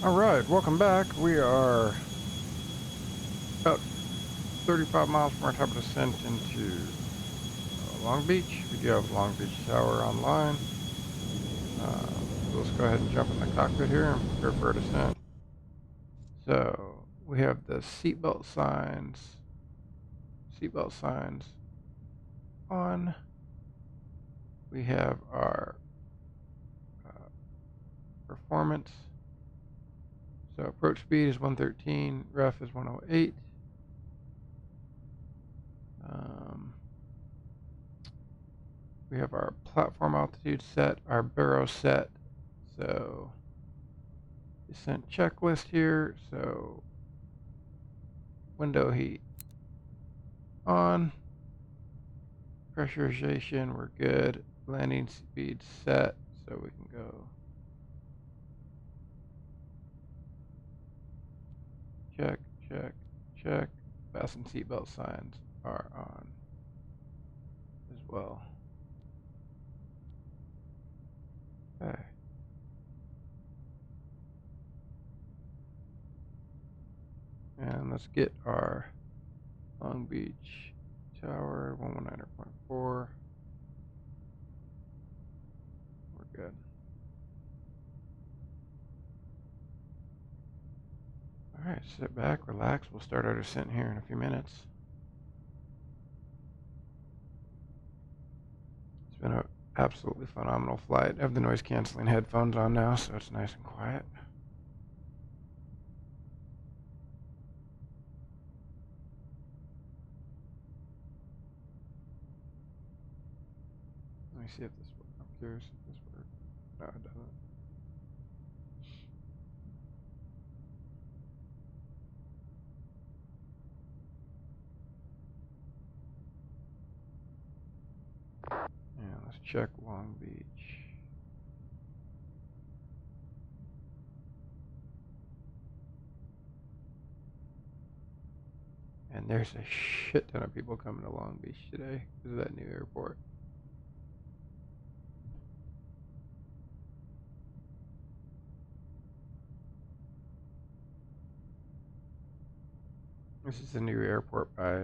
Alright, welcome back. We are about 35 miles from our top of descent into Long Beach. We do have Long Beach Tower online. So let's go ahead and jump in the cockpit here and prepare for our descent. So we have the seatbelt signs on. We have our performance. So approach speed is 113, ref is 108. We have our platform altitude set, our baro set. So descent checklist here. So window heat on, pressurization, we're good. Landing speed set, so we can go check, check, check. Fasten seatbelt signs are on as well. Okay. And let's get our Long Beach Tower 119.4. We're good. All right, sit back, relax. We'll start our descent here in a few minutes. It's been an absolutely phenomenal flight. I have the noise canceling headphones on now, so it's nice and quiet. Let me see if this works. I'm curious if this works. No, it doesn't. Yeah, let's check Long Beach. And there's a shit ton of people coming to Long Beach today because of that new airport. This is the new airport by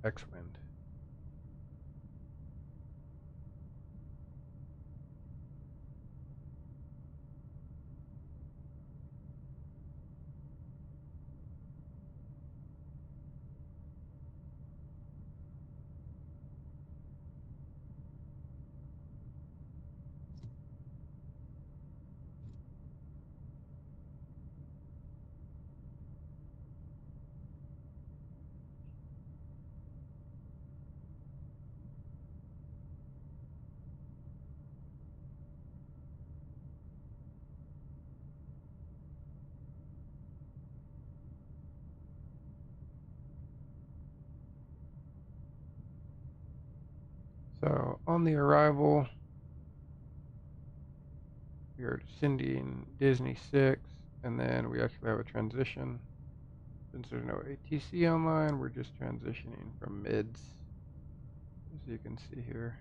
X-Wind. So on the arrival, we are descending Disney 6, and then we actually have a transition. Since there's no ATC online, we're just transitioning from mids, as you can see here.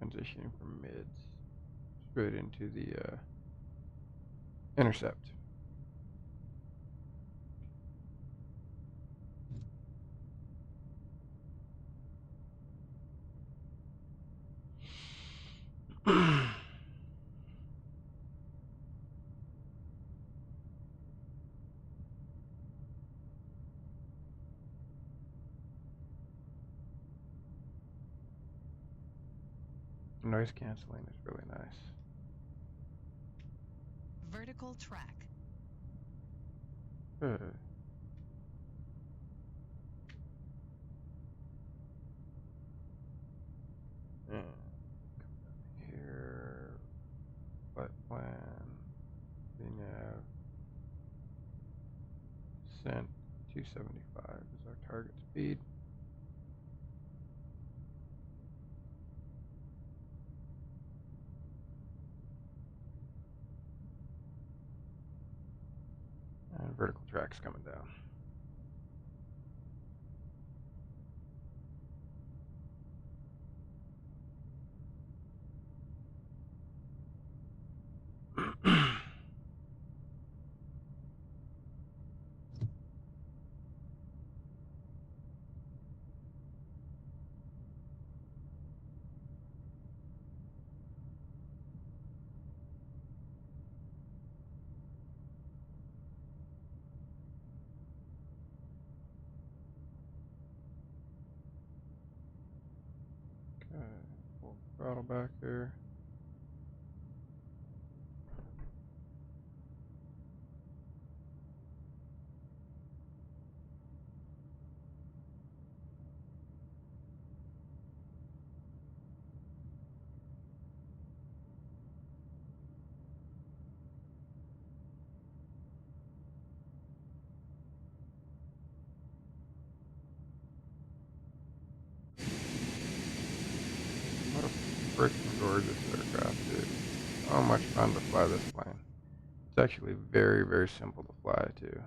Transitioning from mids straight into the intercept. Noise canceling is really nice. Vertical track. Good. And come down here, flight plan, VNAV, descent 275 is our target speed. vertical track's coming down. Okay, pull the throttle back here. What a freaking gorgeous aircraft, dude. So much fun to fly this plane. It's actually very, very simple to fly, too.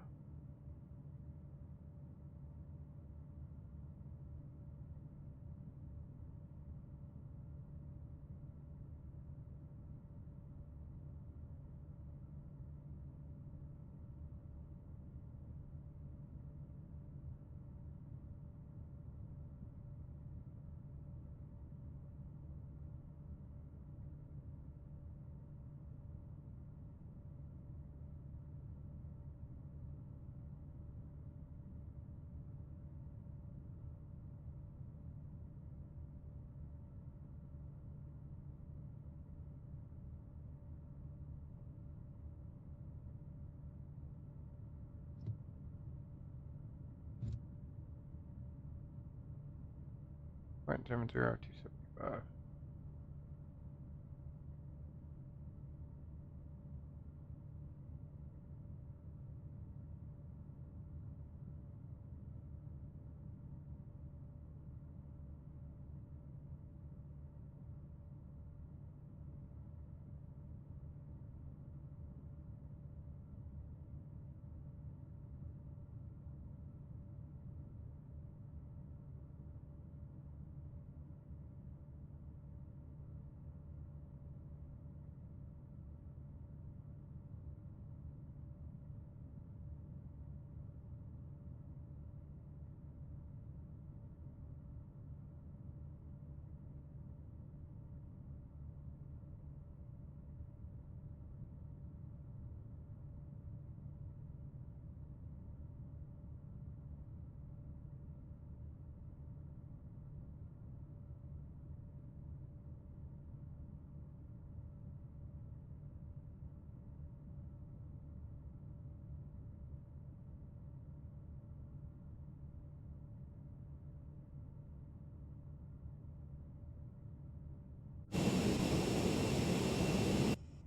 Flight 70275.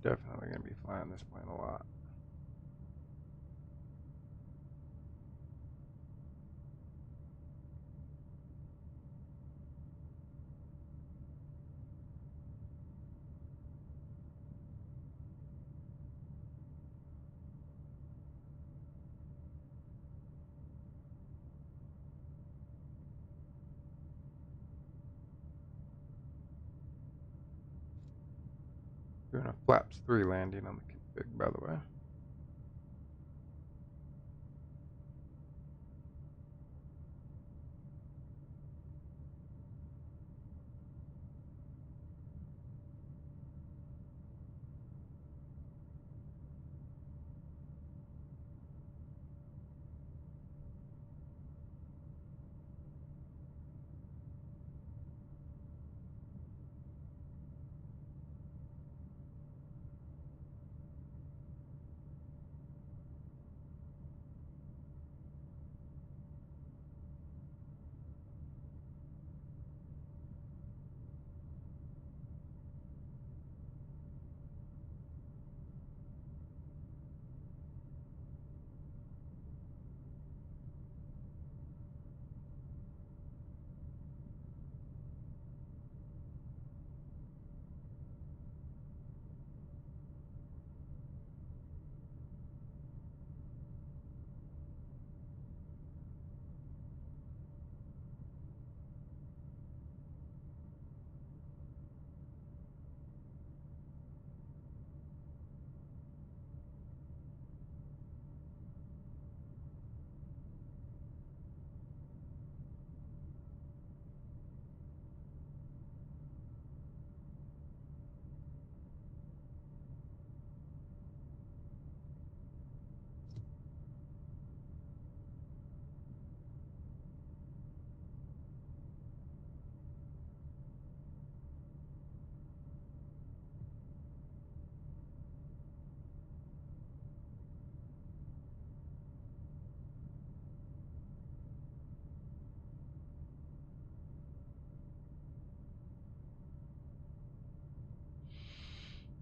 Definitely going to be flying this plane a lot. Doing a flaps 3 landing on the config, by the way.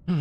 So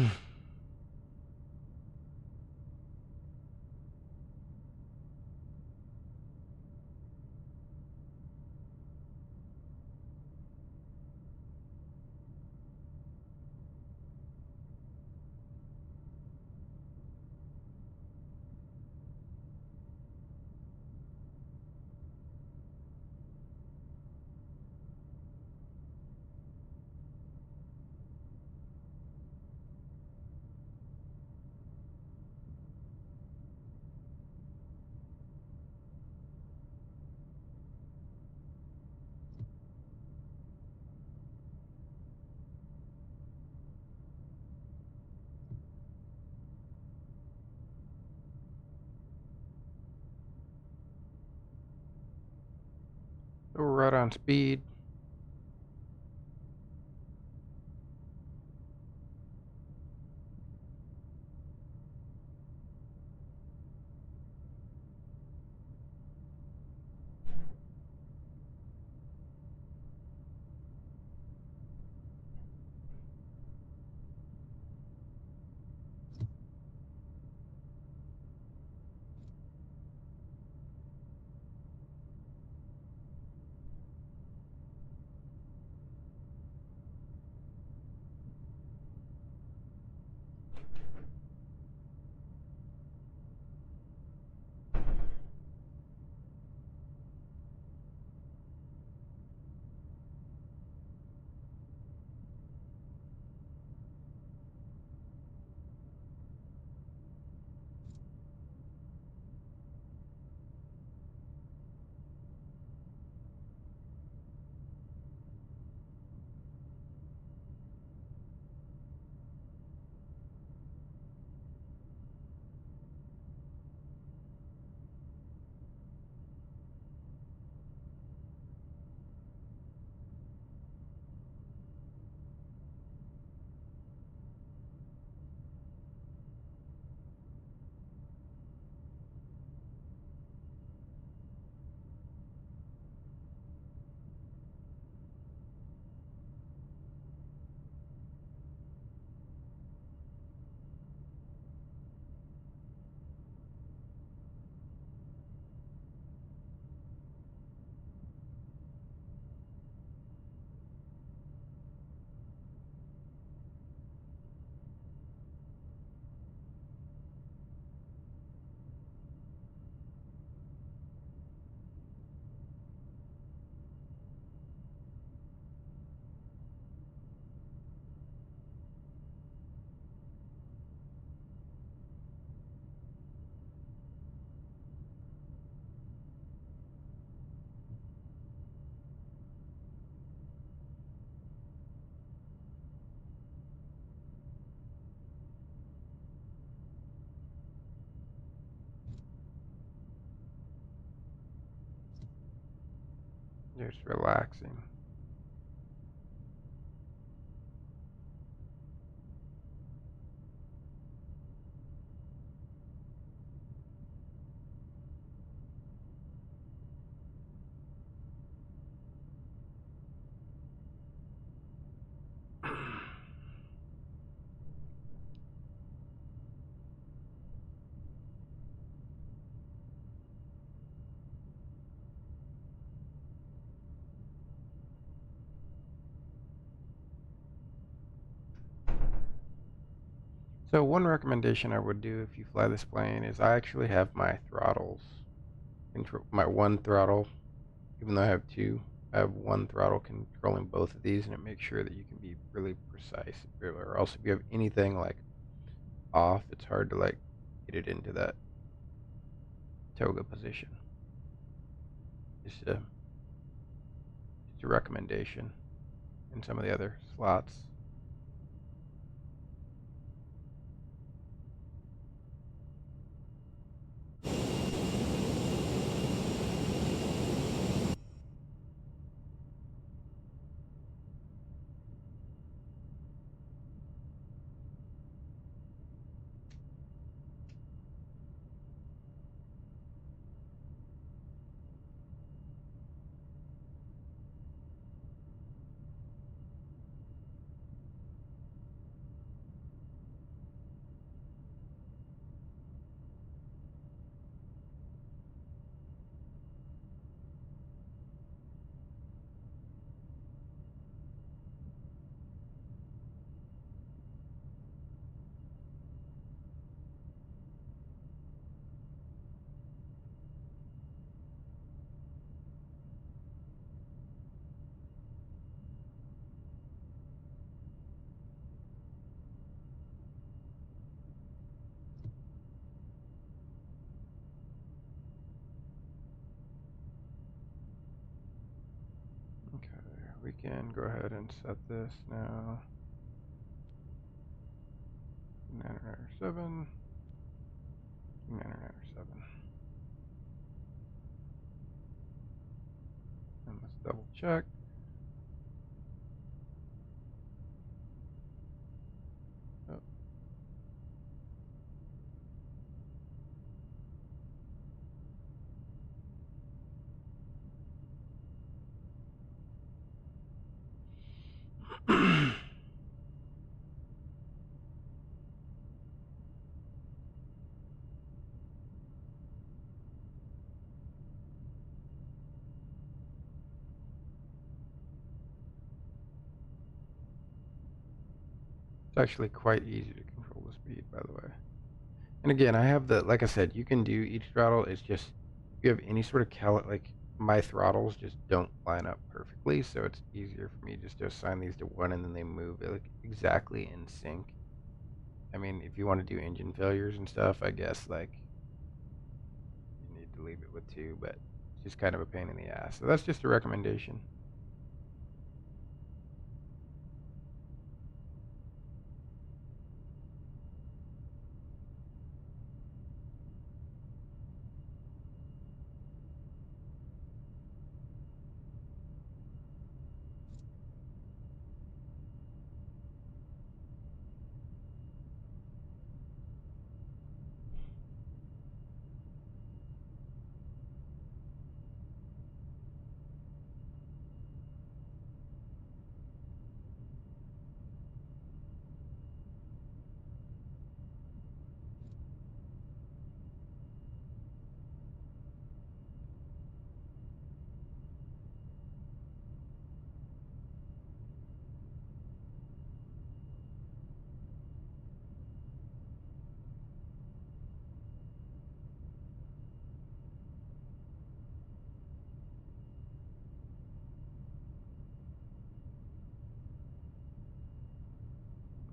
we're right on speed. Just relaxing. So one recommendation I would do if you fly this plane is I actually have my throttles control my one throttle, even though I have two. I have one throttle controlling both of these, and it makes sure that you can be really precise. Or else, if you have anything like off, it's hard to like get it into that toga position. Just a recommendation in some of the other slots. can go ahead and set this now. 907. 907. And let's double check. Oh. It's actually quite easy to control the speed, by the way. And again, I have like I said, you can do each throttle. It's just, if you have any sort of like my throttles just don't line up perfectly. So it's easier for me just to assign these to one and then they move like exactly in sync. I mean, if you want to do engine failures and stuff, I guess like you need to leave it with 2, but it's just kind of a pain in the ass. So that's just a recommendation.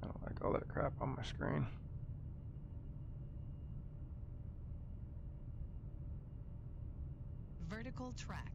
I don't like all that crap on my screen. Vertical track.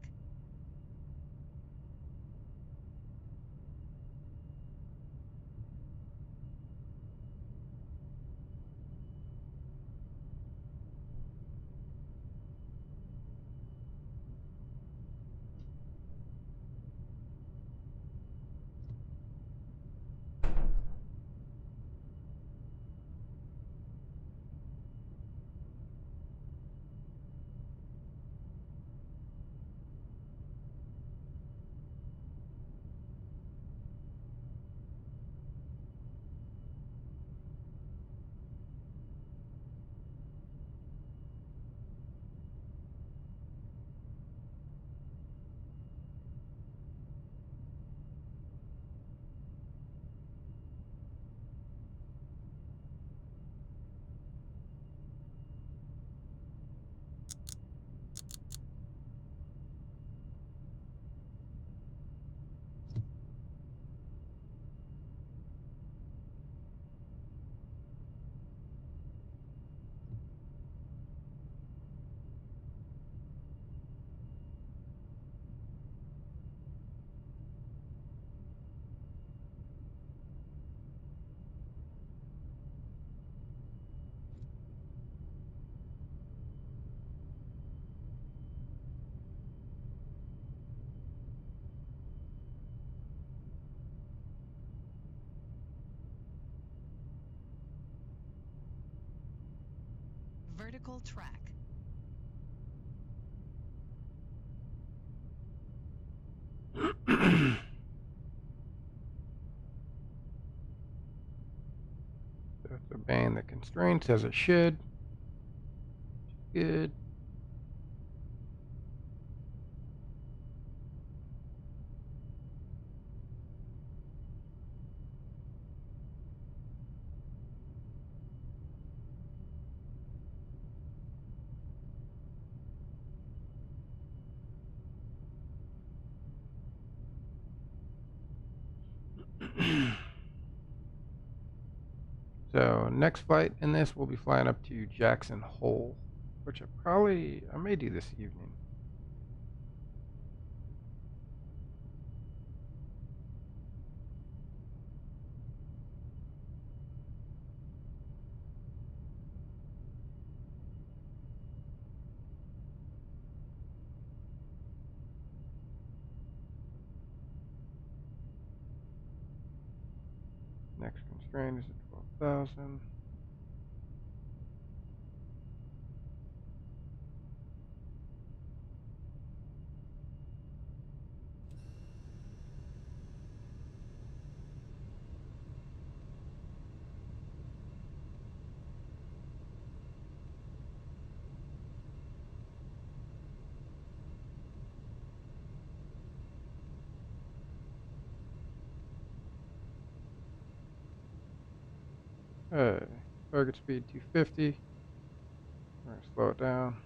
Vertical track. So it's obeying the constraints as it should. Good. So next flight in this, we'll be flying up to Jackson Hole, which I may do this evening. Next constraint is at 12,000. Okay, target speed 250. We're going to slow it down.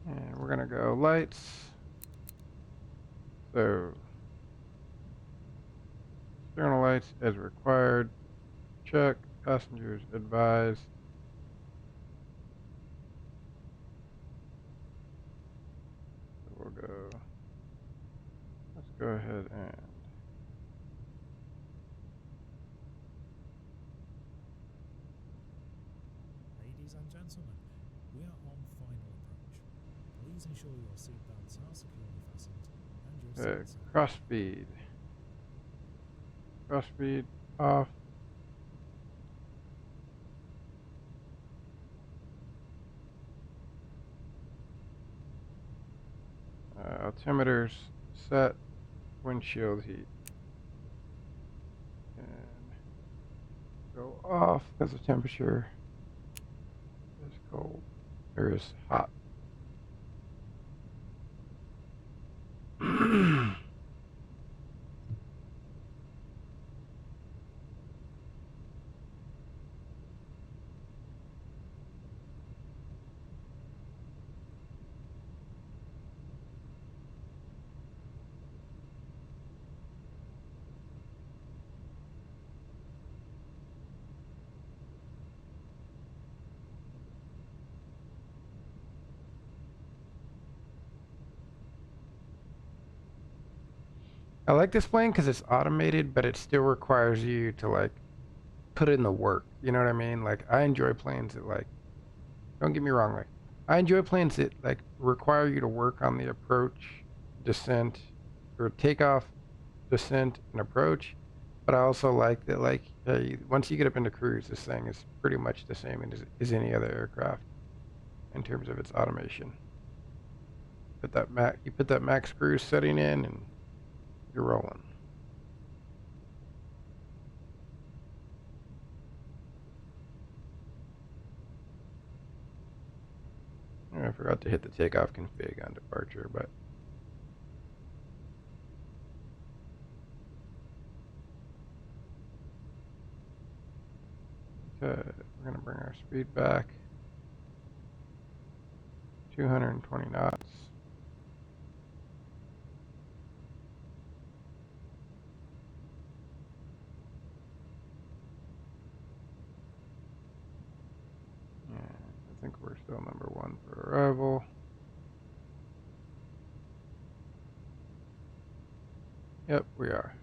And we're going to go lights. So, external lights as required. Check. Passengers advised. So we'll go. Let's go ahead and. Ladies and gentlemen, we are on final approach. Please ensure your seatbelts are securely fastened and your seats are Cross speed. Cross speed off. Altimeters set. Windshield heat. And go off because the temperature is cold. Or is hot. I like this plane because it's automated, but it still requires you to like put in the work. You know what I mean? Like I enjoy planes that like, don't get me wrong, like I enjoy planes that like require you to work on the approach, descent, or takeoff, descent, and approach. But I also like that like once you get up into cruise, this thing is pretty much the same as any other aircraft in terms of its automation. You put that max cruise setting in, and you're rolling. I forgot to hit the takeoff config on departure, but okay, we're gonna bring our speed back 220 knots. And I think we're still number 1 for arrival. Yep, we are,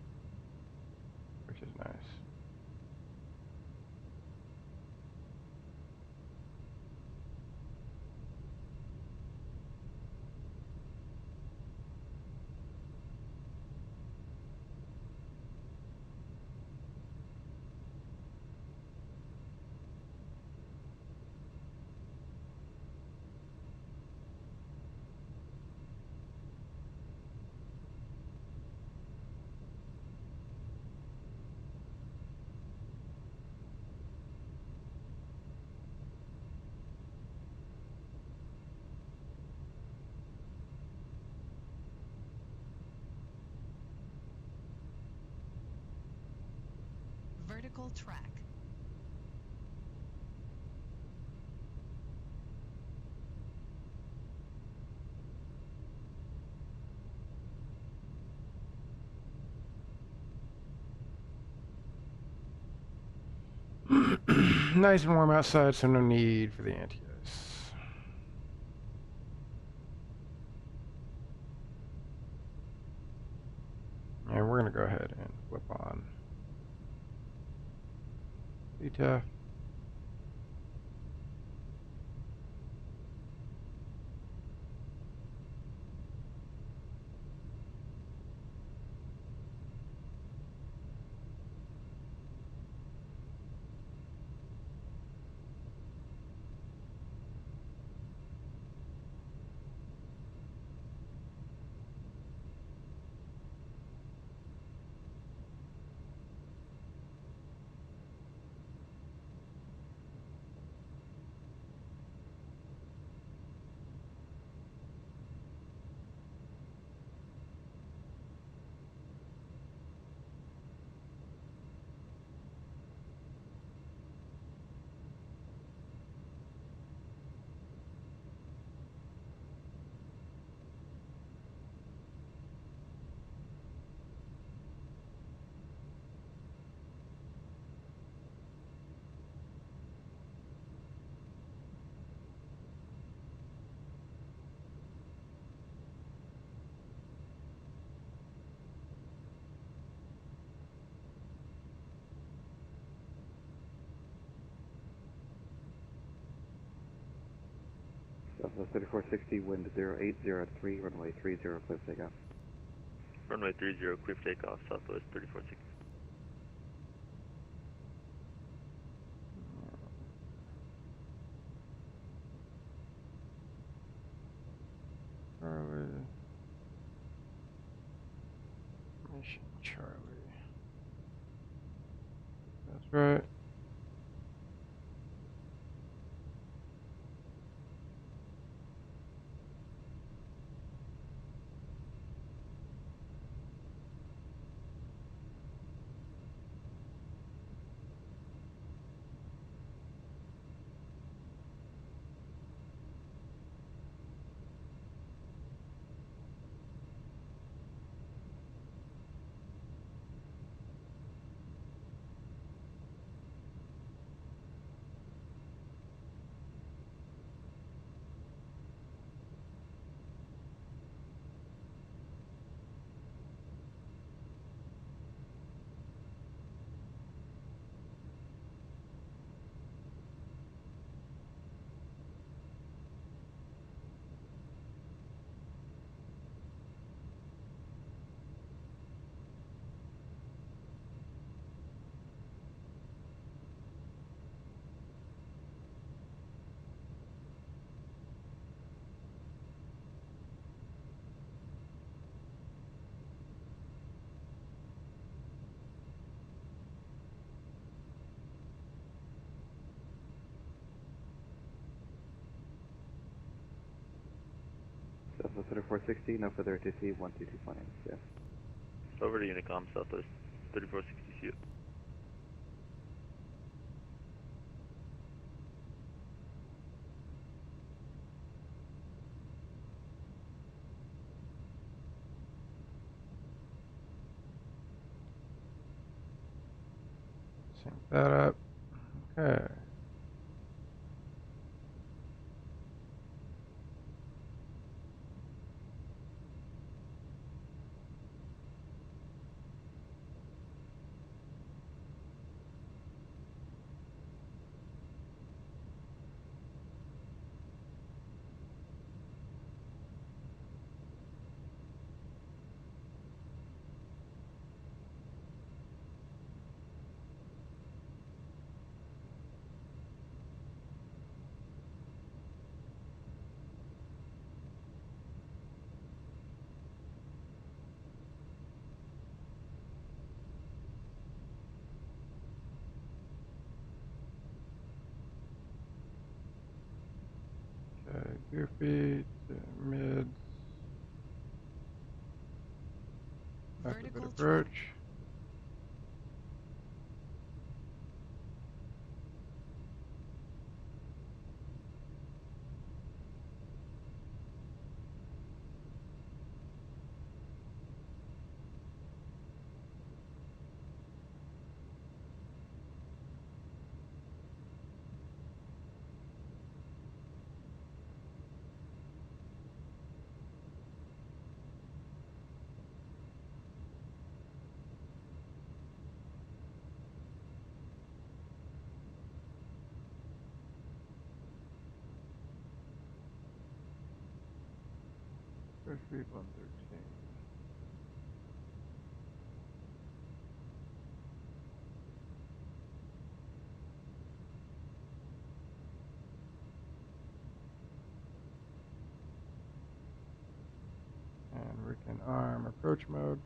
which is nice. Vertical track. Nice and warm outside, so no need for the anti-ice. And we're gonna go ahead and flip on DTAF. Southwest 3460, wind 0803, runway 30, clear takeoff. Runway 30, clear for takeoff, Southwest 3460. Charlie. Mission Charlie. That's right. Southwest 3460, no further ATC, 122 planning. Yeah. Over to Unicom, Southwest 3460, see you. Sync that up. Okay. Okay, goofy to mids. Rapid Vertical approach. track. Airspeed 113. And we can arm approach mode.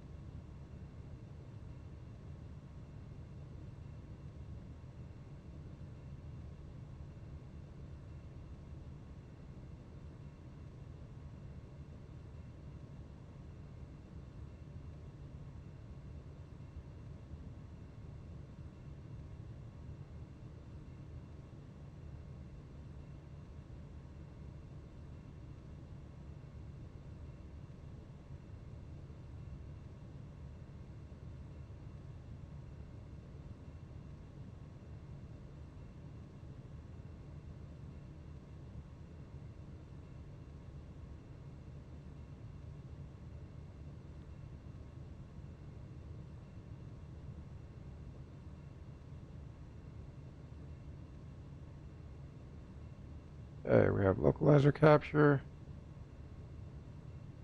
Okay, we have localizer capture.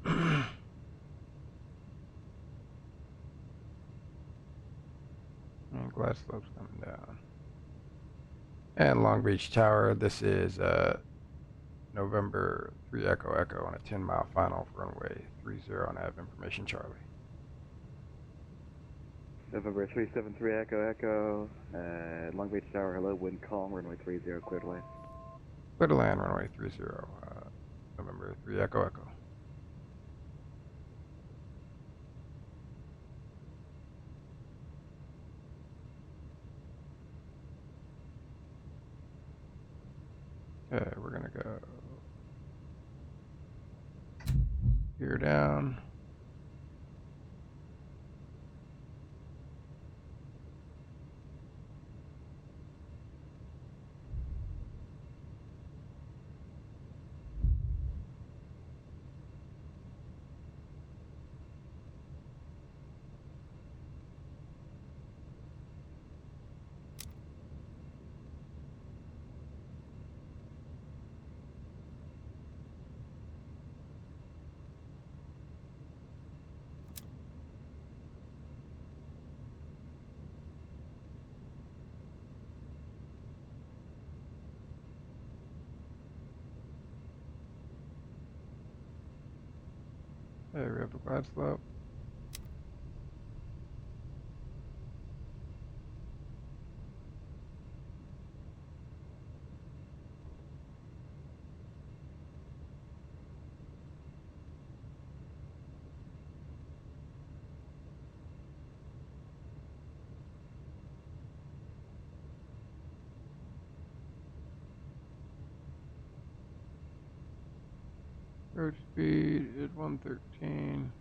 And glide slope's coming down. And Long Beach Tower, this is November 3 Echo Echo on a 10-mile final for runway 30 and I have information Charlie. November 373 Echo Echo, Long Beach Tower, hello, wind calm, runway 30, clear to land. Clear to land, runway 30, November 3 Echo Echo. Okay, we're gonna go gear down. Okay, we have the glide slope. Approach speed is 113.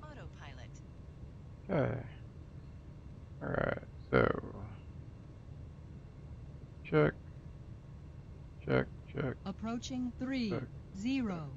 Autopilot. Okay. Alright, so check, check, check. Approaching 3, check. 0.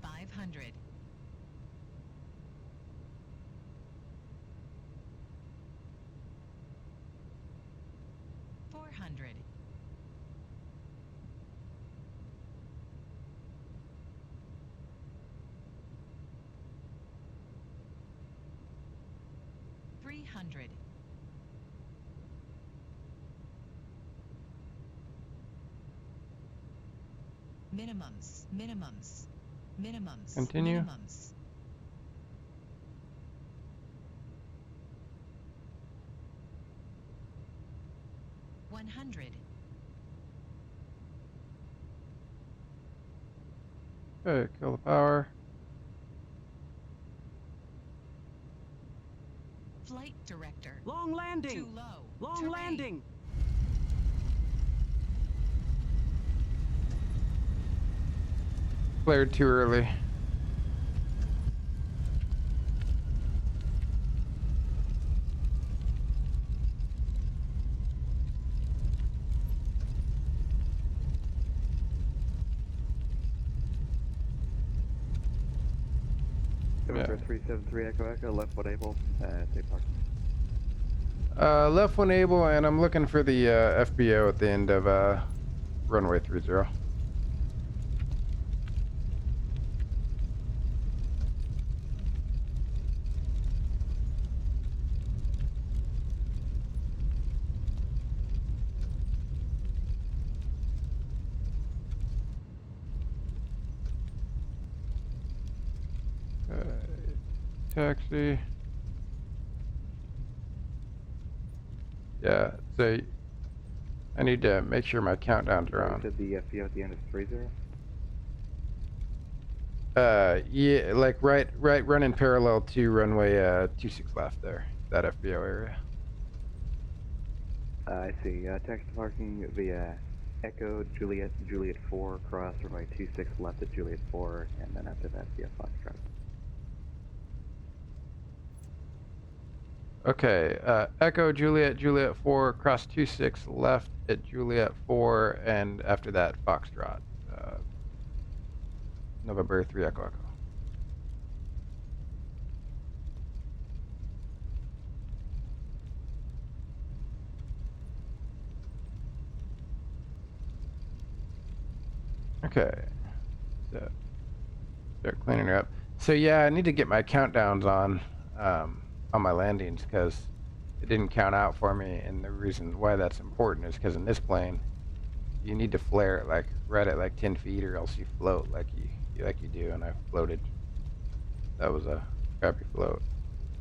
$500. 400. 300. Minimums, minimums, minimums, Continue. minimums. 1,000. 100. Okay, kill the power. Flight director. Long landing. Too low. Long Terrain. landing. Flared too early. November 373 Echo Echo, left 1 able, safe parking. Left one able, and I'm looking for the FBO at the end of runway 30. Taxi. Yeah, so I need to make sure my countdowns are on. Said the FBO at the end is 30? Yeah, like right running parallel to runway 26 left there, that FBO area. I see. Taxi parking via Echo Juliet 4, cross runway 26 left at Juliet 4, and then after that via Foxtrot. Okay, Echo Juliet 4, cross 26 left at Juliet 4, and after that Foxtrot. November 3 Echo Echo. Okay, so start cleaning her up. So yeah, I need to get my countdowns on my landings because it didn't count out for me, and the reason why that's important is because in this plane, you need to flare it like right at like 10 feet, or else you float like you do, and I floated. That was a crappy float.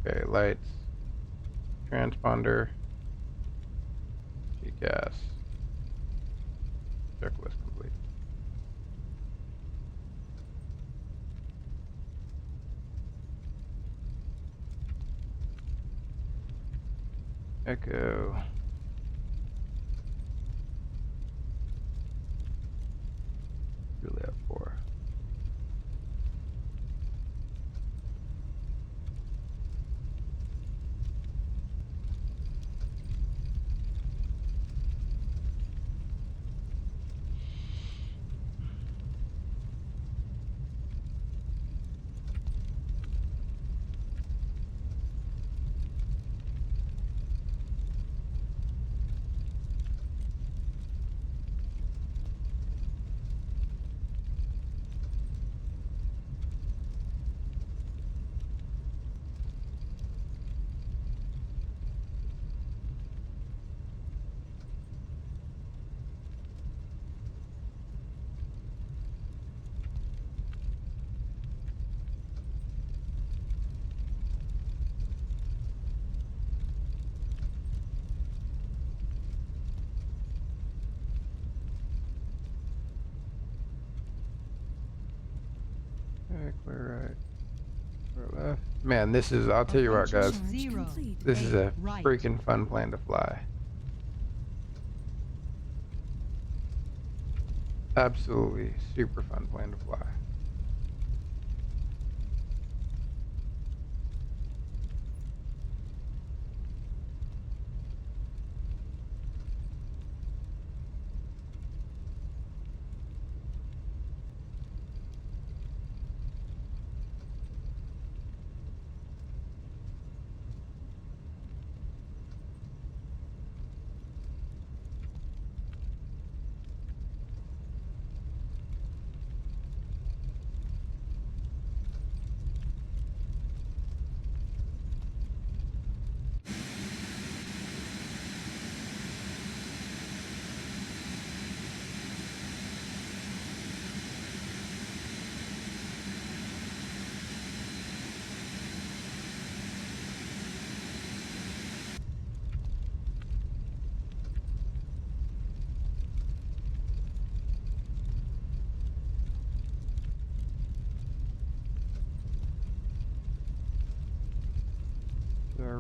Okay, lights, transponder, GCAS, checklist complete. Echo. Juliet 4. Okay, clear right, clear left. Man, this is, I'll tell you what, guys, Zero. this is a Right. freaking fun plane to fly. Absolutely super fun plane to fly.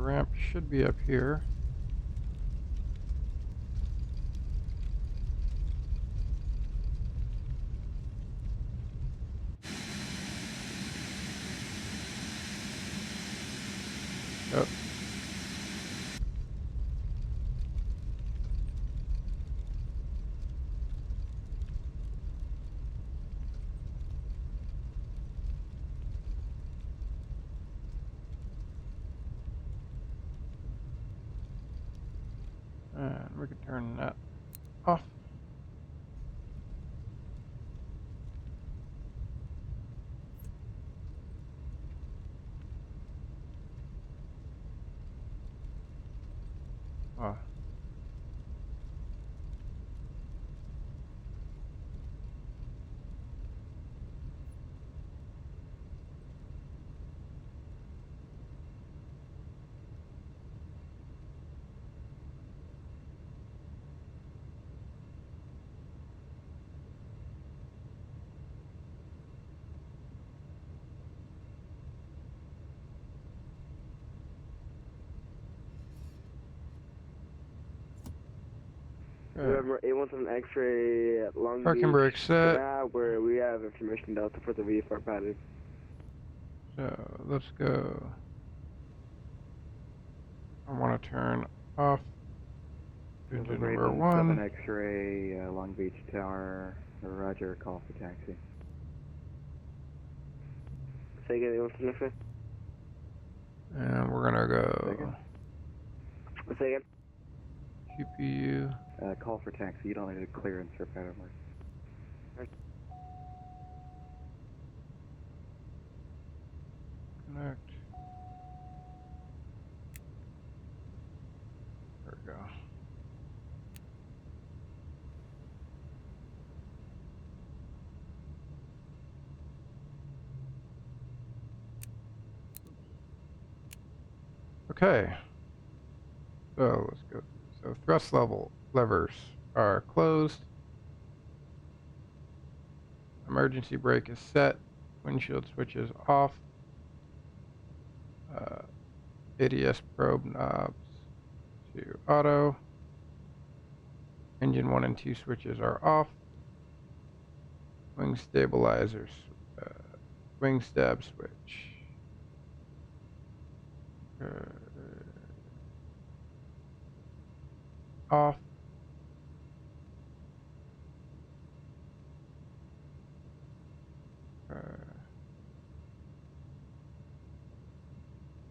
ramp should be up here. Yep. And we can turn that off. Oh. Good. Remember, it was an X-ray at Long Parking Beach brake set. Canal where we have information delta for the VFR pattern. So let's go. I want to turn off engine November number 817 1. X-ray, Long Beach Tower, Roger, call for taxi. Say again, it was an And we're going to go Second. Say again. GPU. Call for taxi, you don't need a clearance for pattern work. Connect. There we go. Okay. So let's go through. So thrust level levers are closed. Emergency brake is set. Windshield switch is off. ADS probe knobs to auto. Engine 1 and 2 switches are off. Wing stabilizers, wing stab switch. Off.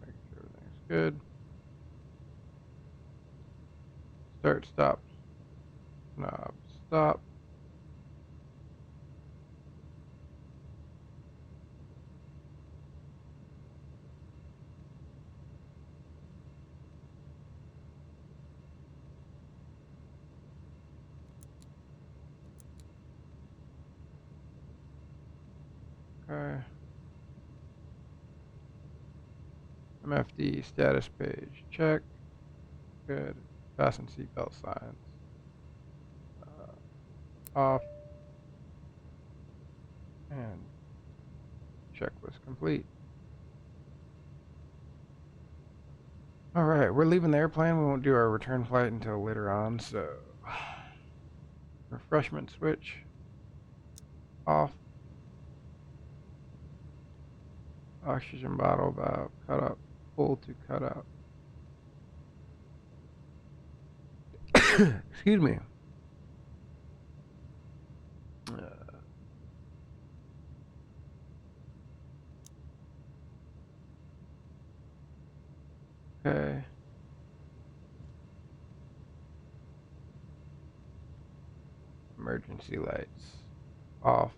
Make sure everything's good. Start, stop. Knob, stop. Okay. MFD status page, check. Good. Fasten seatbelt signs. Off. And checklist complete. All right, we're leaving the airplane. We won't do our return flight until later on, so refreshment switch off. Oxygen bottle valve cut up. Pull to cut out. Excuse me. Okay. Emergency lights off.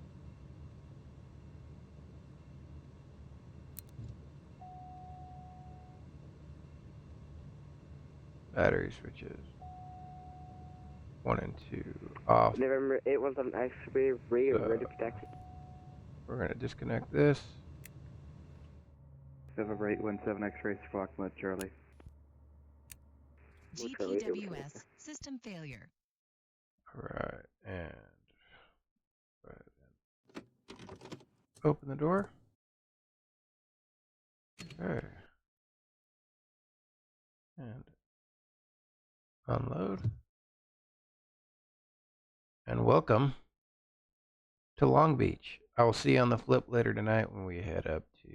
Battery switches 1 and 2 off. November 817 X-ray, ready for taxi. We're going to disconnect this. November 817 X-ray, squawk mode, Charlie. GPWS system failure. All right, and go ahead and open the door. Okay. And unload. And welcome to Long Beach. I will see you on the flip later tonight when we head up to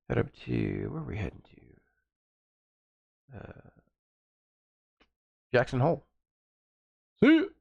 where are we heading to? Jackson Hole. See you.